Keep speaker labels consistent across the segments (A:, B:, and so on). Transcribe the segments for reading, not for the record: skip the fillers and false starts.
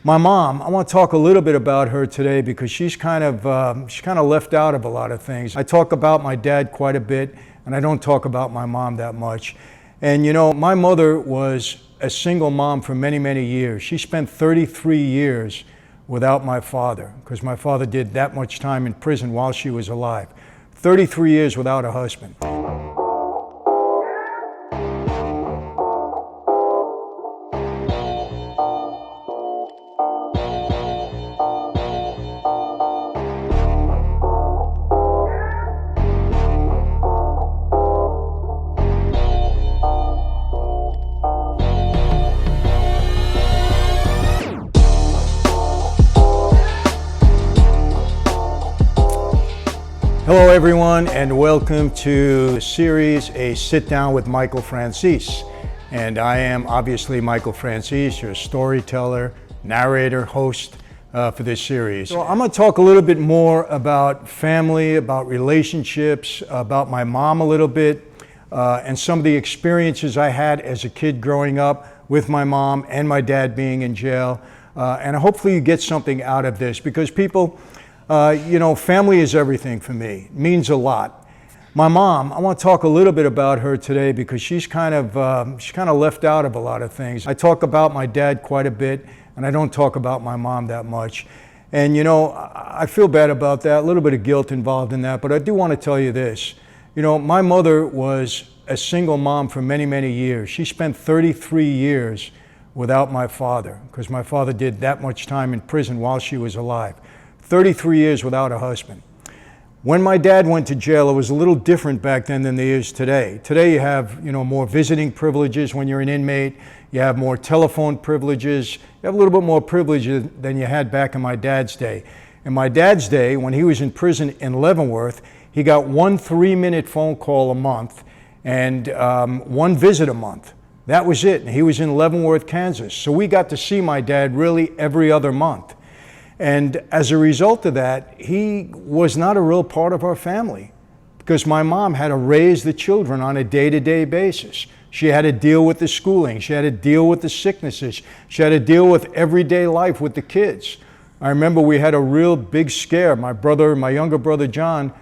A: My mom, I want to talk a little bit about her today because she's kind of left out of a lot of things. I talk about my dad quite a bit, and I don't talk about my mom that much. And you know, my mother was a single mom for many, many years. She spent 33 years without my father because my father did that much time in prison while she was alive. 33 years without a husband. Hello everyone, and welcome to the series, A Sit Down with Michael Franzese. And I am obviously Michael Franzese, your storyteller, narrator, host for this series. So I'm going to talk a little bit more about family, about relationships, about my mom a little bit, and some of the experiences I had as a kid growing up with my mom and my dad being in jail. And hopefully you get something out of this because people, family is everything for me. It means a lot. My mom, I want to talk a little bit about her today because she's kind of left out of a lot of things. I talk about my dad quite a bit, and I don't talk about my mom that much. And you know, I feel bad about that, a little bit of guilt involved in that, but I do want to tell you this. You know, my mother was a single mom for many, many years. She spent 33 years without my father because my father did that much time in prison while she was alive. 33 years without a husband. When my dad went to jail, it was a little different back then than it is today. Today you have, more visiting privileges when you're an inmate. You have more telephone privileges. You have a little bit more privileges than you had back in my dad's day. In my dad's day, when he was in prison in Leavenworth, he got one 3-minute phone call a month and one visit a month. That was it. And he was in Leavenworth, Kansas. So we got to see my dad really every other month. And as a result of that, he was not a real part of our family because my mom had to raise the children on a day-to-day basis. She had to deal with the schooling. She had to deal with the sicknesses. She had to deal with everyday life with the kids. I remember we had a real big scare. My younger brother John,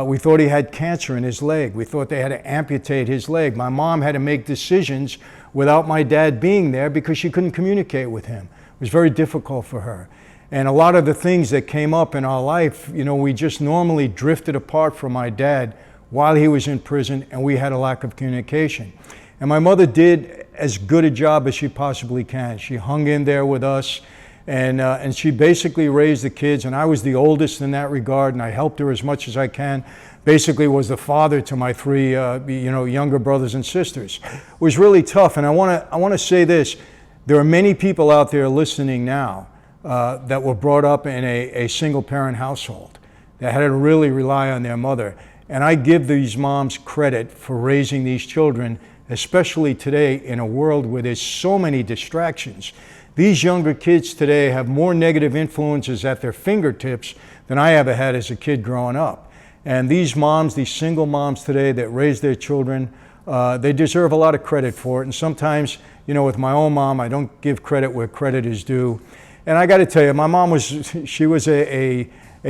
A: we thought he had cancer in his leg. We thought they had to amputate his leg. My mom had to make decisions without my dad being there because she couldn't communicate with him. It was very difficult for her. And a lot of the things that came up in our life, we just normally drifted apart from my dad while he was in prison, and we had a lack of communication. And my mother did as good a job as she possibly can. She hung in there with us, and she basically raised the kids, and I was the oldest in that regard, and I helped her as much as I can. Basically was the father to my three, younger brothers and sisters. It was really tough, and I want to say this. There are many people out there listening now that were brought up in a single-parent household that had to really rely on their mother. And I give these moms credit for raising these children, especially today in a world where there's so many distractions. These younger kids today have more negative influences at their fingertips than I ever had as a kid growing up. And these moms, these single moms today that raise their children, they deserve a lot of credit for it. And sometimes, with my own mom, I don't give credit where credit is due. And I got to tell you, my mom was a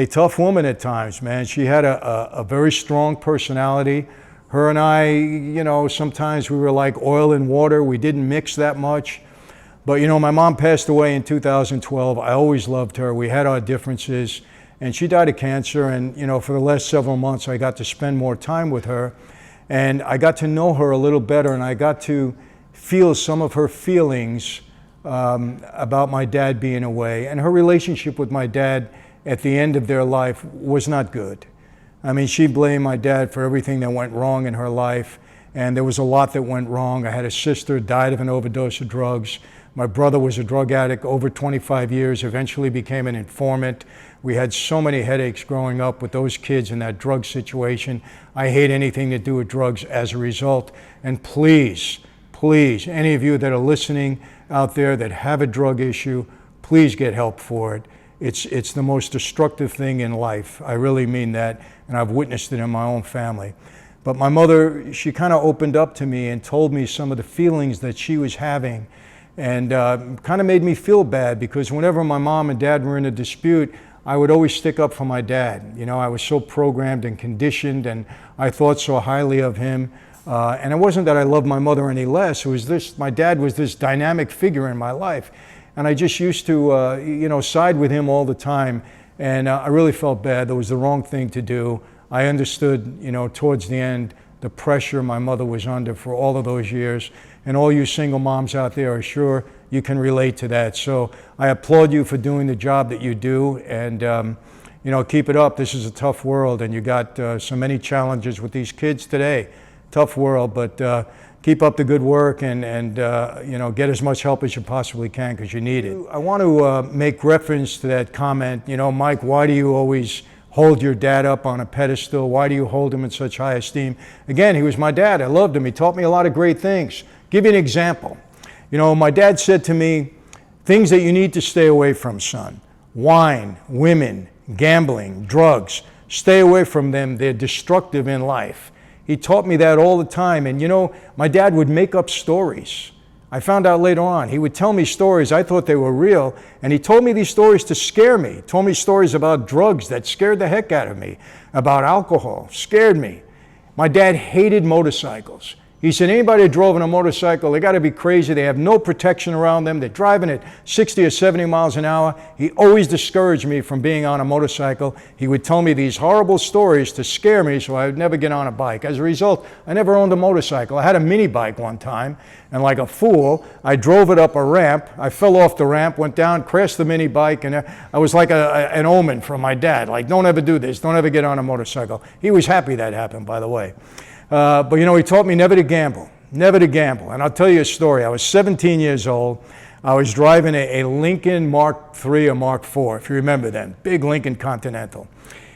A: tough woman at times, man. She had a very strong personality. Her and I, sometimes we were like oil and water. We didn't mix that much. But, my mom passed away in 2012. I always loved her. We had our differences. And she died of cancer. And, for the last several months, I got to spend more time with her. And I got to know her a little better. And I got to feel some of her feelings about my dad being away, and her relationship with my dad at the end of their life was not good. I mean, she blamed my dad for everything that went wrong in her life, and there was a lot that went wrong. I had a sister died of an overdose of drugs. My brother was a drug addict over 25 years, eventually became an informant. We had so many headaches growing up with those kids in that drug situation. I hate anything to do with drugs as a result. And please, any of you that are listening out there that have a drug issue, please get help for it. It's the most destructive thing in life. I really mean that, and I've witnessed it in my own family. But my mother, she kind of opened up to me and told me some of the feelings that she was having And kind of made me feel bad, because whenever my mom and dad were in a dispute, I would always stick up for my dad. You know, I was so programmed and conditioned, and I thought so highly of him. And it wasn't that I loved my mother any less. It was this, my dad was this dynamic figure in my life. And I just used to, you know, side with him all the time. And I really felt bad. That was the wrong thing to do. I understood, you know, towards the end, the pressure my mother was under for all of those years. And all you single moms out there are sure you can relate to that. So I applaud you for doing the job that you do. And, you know, keep it up. This is a tough world. And you got so many challenges with these kids today. Tough world, but keep up the good work, and you know, get as much help as you possibly can, because you need it. I want to make reference to that comment, you know, Mike, why do you always hold your dad up on a pedestal? Why do you hold him in such high esteem? Again, he was my dad. I loved him. He taught me a lot of great things. Give you an example. You know, my dad said to me, things that you need to stay away from, son. Wine, women, gambling, drugs. Stay away from them. They're destructive in life. He taught me that all the time. And you know, my dad would make up stories. I found out later on. He would tell me stories. I thought they were real. And he told me these stories to scare me. He told me stories about drugs that scared the heck out of me. About alcohol. Scared me. My dad hated motorcycles. He said, anybody who drove on a motorcycle, they got to be crazy. They have no protection around them. They're driving at 60 or 70 miles an hour. He always discouraged me from being on a motorcycle. He would tell me these horrible stories to scare me, so I would never get on a bike. As a result, I never owned a motorcycle. I had a mini bike one time, and like a fool, I drove it up a ramp. I fell off the ramp, went down, crashed the mini bike, and I was like an omen from my dad. Like, don't ever do this. Don't ever get on a motorcycle. He was happy that happened, by the way. But you know, he taught me never to gamble, never to gamble. And I'll tell you a story. I was 17 years old. I was driving a Lincoln Mark III or Mark IV, if you remember them, big Lincoln Continental.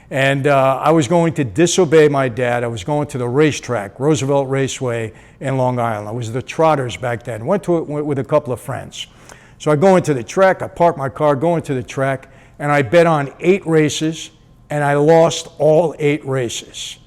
A: And I was going to disobey my dad. I was going to the racetrack, Roosevelt Raceway in Long Island. I was the Trotters back then. Went to it with a couple of friends. So I go into the track, I park my car, go into the track, and I bet on 8 races, and I lost all 8 races.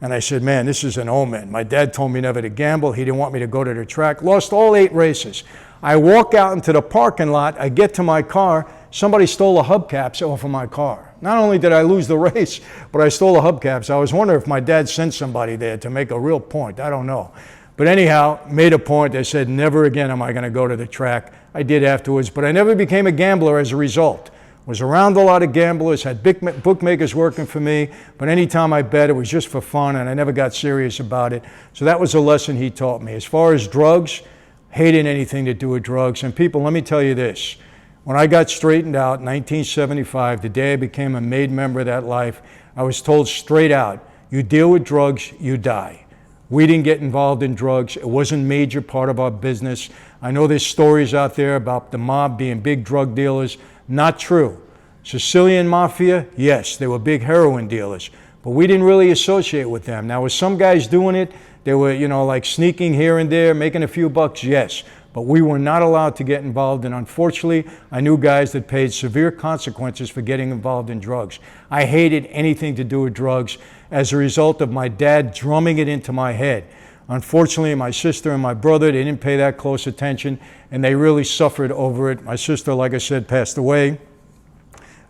A: And I said, man, this is an omen. My dad told me never to gamble. He didn't want me to go to the track. Lost all 8 races. I walk out into the parking lot. I get to my car. Somebody stole the hubcaps off of my car. Not only did I lose the race, but I stole the hubcaps. I was wondering if my dad sent somebody there to make a real point. I don't know. But anyhow, made a point. I said, never again am I going to go to the track. I did afterwards, but I never became a gambler as a result. Was around a lot of gamblers, had big bookmakers working for me, but anytime I bet, it was just for fun, and I never got serious about it. So that was a lesson he taught me. As far as drugs, hated anything to do with drugs. And people, let me tell you this. When I got straightened out in 1975, the day I became a made member of that life, I was told straight out, you deal with drugs, you die. We didn't get involved in drugs. It wasn't a major part of our business. I know there's stories out there about the mob being big drug dealers. Not true. Sicilian Mafia, yes, they were big heroin dealers, but we didn't really associate with them. Now, with some guys doing it, they were, you know, like sneaking here and there, making a few bucks, yes, but we were not allowed to get involved, and unfortunately, I knew guys that paid severe consequences for getting involved in drugs. I hated anything to do with drugs as a result of my dad drumming it into my head. Unfortunately, my sister and my brother, they didn't pay that close attention, and they really suffered over it. My sister, like I said, passed away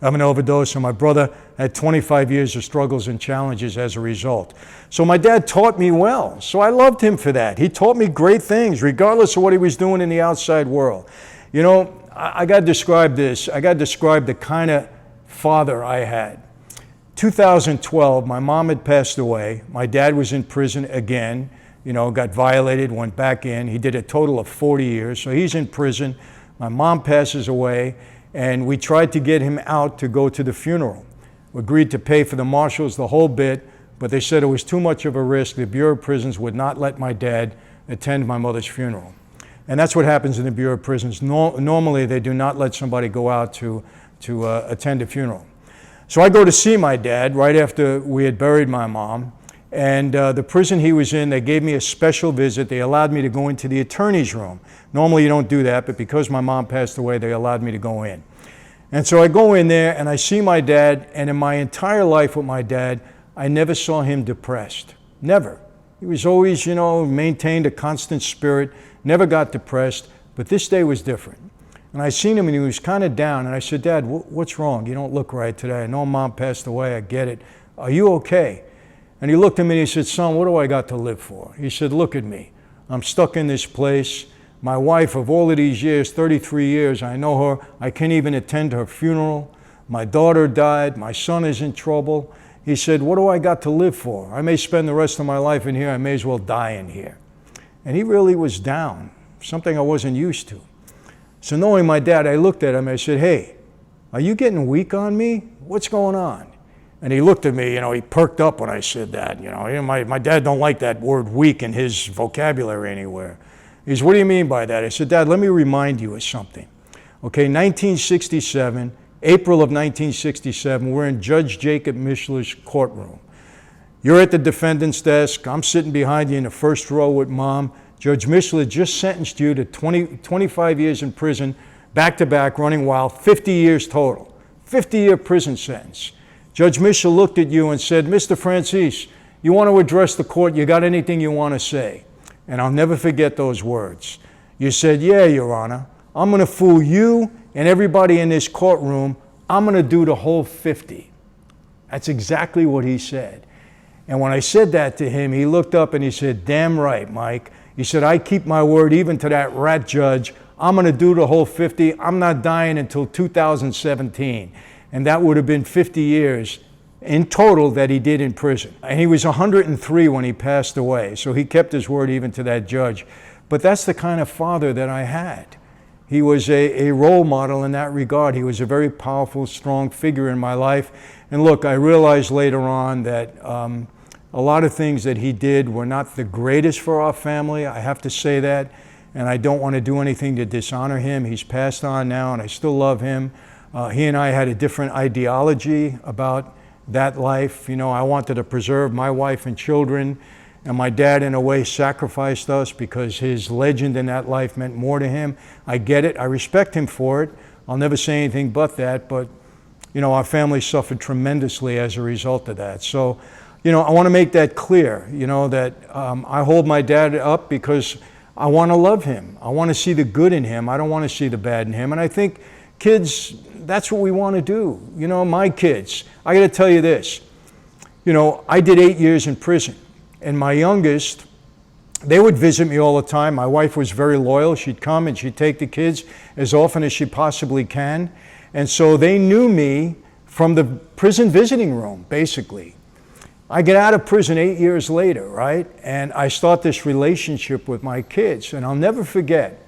A: of an overdose, and my brother had 25 years of struggles and challenges as a result. So my dad taught me well, so I loved him for that. He taught me great things, regardless of what he was doing in the outside world. You know, I got to describe this. I got to describe the kind of father I had. 2012, my mom had passed away. My dad was in prison again. You know, got violated, went back in. He did a total of 40 years, so he's in prison. My mom passes away, and we tried to get him out to go to the funeral. We agreed to pay for the marshals, the whole bit, but they said it was too much of a risk. The Bureau of Prisons would not let my dad attend my mother's funeral. And that's what happens in the Bureau of Prisons. Normally, they do not let somebody go out to attend a funeral. So I go to see my dad right after we had buried my mom. And the prison he was in, they gave me a special visit. They allowed me to go into the attorney's room. Normally you don't do that, but because my mom passed away, they allowed me to go in. And so I go in there and I see my dad, and in my entire life with my dad, I never saw him depressed. Never. He was always, you know, maintained a constant spirit, never got depressed, But this day was different. And I seen him and he was kind of down. And I said, Dad, what's wrong? You don't look right today. I know Mom passed away. I get it. Are you okay? And he looked at me and he said, son, what do I got to live for? He said, look at me. I'm stuck in this place. My wife of all of these years, 33 years, I know her. I can't even attend her funeral. My daughter died. My son is in trouble. He said, what do I got to live for? I may spend the rest of my life in here. I may as well die in here. And he really was down, something I wasn't used to. So knowing my dad, I looked at him and I said, hey, are you getting weak on me? What's going on? And he looked at me, he perked up when I said that. My dad don't like that word weak in his vocabulary anywhere. He said, what do you mean by that? I said, Dad, let me remind you of something. Okay, 1967, April of 1967, we're in Judge Jacob Mishler's courtroom. You're at the defendant's desk. I'm sitting behind you in the first row with Mom. Judge Mishler just sentenced you to 25 years in prison, back-to-back, running wild, 50 years total. 50-year prison sentence. Judge Mishler looked at you and said, Mr. Franzese, you want to address the court? You got anything you want to say? And I'll never forget those words. You said, yeah, Your Honor, I'm going to fool you and everybody in this courtroom. I'm going to do the whole 50. That's exactly what he said. And when I said that to him, he looked up and he said, damn right, Mike. He said, I keep my word even to that rat judge. I'm going to do the whole 50. I'm not dying until 2017. And that would have been 50 years in total that he did in prison. And he was 103 when he passed away. So he kept his word even to that judge. But that's the kind of father that I had. He was a role model in that regard. He was a very powerful, strong figure in my life. And look, I realized later on that a lot of things that he did were not the greatest for our family. I have to say that. And I don't want to do anything to dishonor him. He's passed on now, and I still love him. He and I had a different ideology about that life. I wanted to preserve my wife and children. And my dad, in a way, sacrificed us because his legend in that life meant more to him. I get it. I respect him for it. I'll never say anything but that. But, our family suffered tremendously as a result of that. So, I want to make that clear, that I hold my dad up because I want to love him. I want to see the good in him. I don't want to see the bad in him. And I think kids, that's what we want to do. My kids, I got to tell you this. I did 8 years in prison. And my youngest, they would visit me all the time. My wife was very loyal. She'd come and she'd take the kids as often as she possibly can. And so they knew me from the prison visiting room, basically. I get out of prison 8 years later, right? And I start this relationship with my kids. And I'll never forget,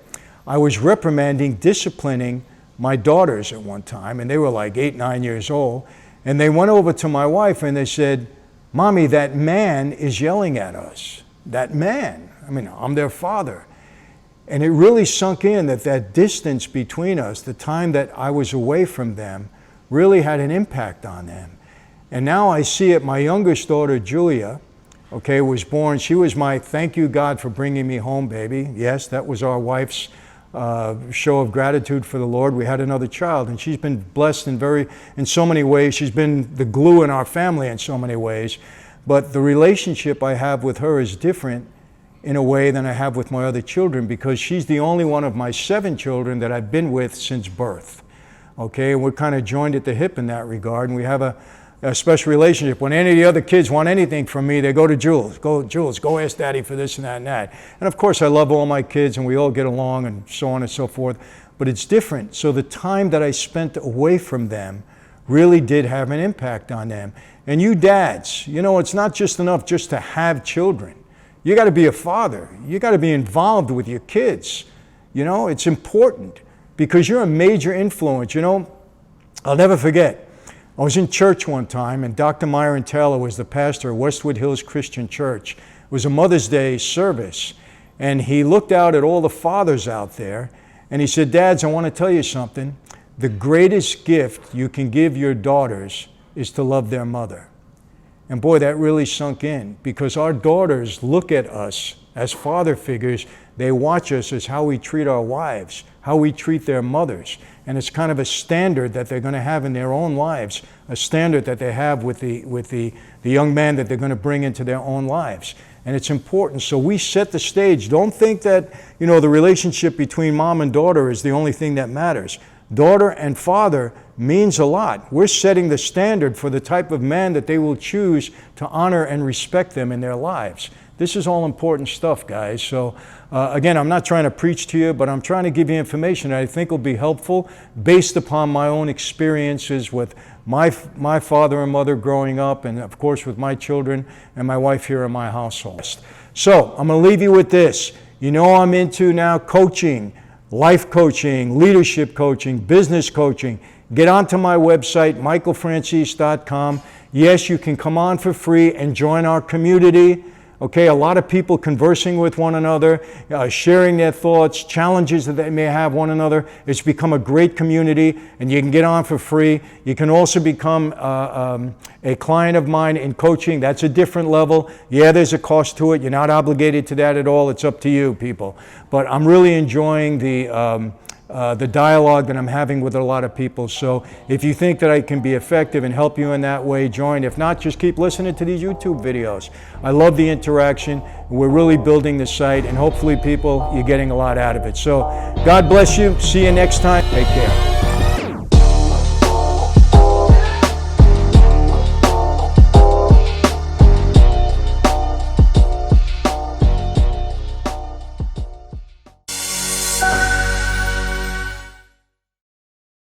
A: I was reprimanding, disciplining my daughters at one time. And they were like 8, 9 years old. And they went over to my wife and they said, Mommy, that man is yelling at us. That man. I'm their father. And it really sunk in that distance between us, the time that I was away from them, really had an impact on them. And now I see it. My youngest daughter, Julia, was born. She was my thank you, God, for bringing me home, baby. Yes, that was our wife's show of gratitude for the Lord. We had another child, and she's been blessed in so many ways. She's been the glue in our family in so many ways. But the relationship I have with her is different in a way than I have with my other children, because she's the only one of my 7 children that I've been with since birth. And we're kind of joined at the hip in that regard, and we have a special relationship. When any of the other kids want anything from me, they go to Jules. Jules, go ask Daddy for this and that and that. And of course, I love all my kids and we all get along and so on and so forth. But it's different. So the time that I spent away from them really did have an impact on them. And you dads, it's not just enough just to have children. You got to be a father. You got to be involved with your kids. It's important because you're a major influence. I'll never forget. I was in church one time, and Dr. Myron Taylor was the pastor of Westwood Hills Christian Church. It was a Mother's Day service, and he looked out at all the fathers out there, and he said, Dads, I want to tell you something. The greatest gift you can give your daughters is to love their mother. And boy, that really sunk in, because our daughters look at us as father figures. They watch us as how we treat our wives, how we treat their mothers. And it's kind of a standard that they're going to have in their own lives, a standard that they have with the young man that they're going to bring into their own lives. and it's important. So we set the stage. Don't think that, the relationship between mom and daughter is the only thing that matters. Daughter and father means a lot. We're setting the standard for the type of man that they will choose to honor and respect them in their lives. This is all important stuff, guys. So again, I'm not trying to preach to you, but I'm trying to give you information that I think will be helpful based upon my own experiences with my father and mother growing up, and of course with my children and my wife here in my household. So I'm going to leave you with this. I'm into now coaching, life coaching, leadership coaching, business coaching. Get onto my website, michaelfranzese.com. Yes, you can come on for free and join our community. Okay, a lot of people conversing with one another, sharing their thoughts, challenges that they may have one another. It's become a great community, and you can get on for free. You can also become a client of mine in coaching. That's a different level. Yeah, there's a cost to it. You're not obligated to that at all. It's up to you, people. But I'm really enjoying the dialogue that I'm having with a lot of people. So if you think that I can be effective and help you in that way, join. If not, just keep listening to these YouTube videos. I love the interaction. We're really building the site, and hopefully people, you're getting a lot out of it. So God bless you. See you next time. Take care.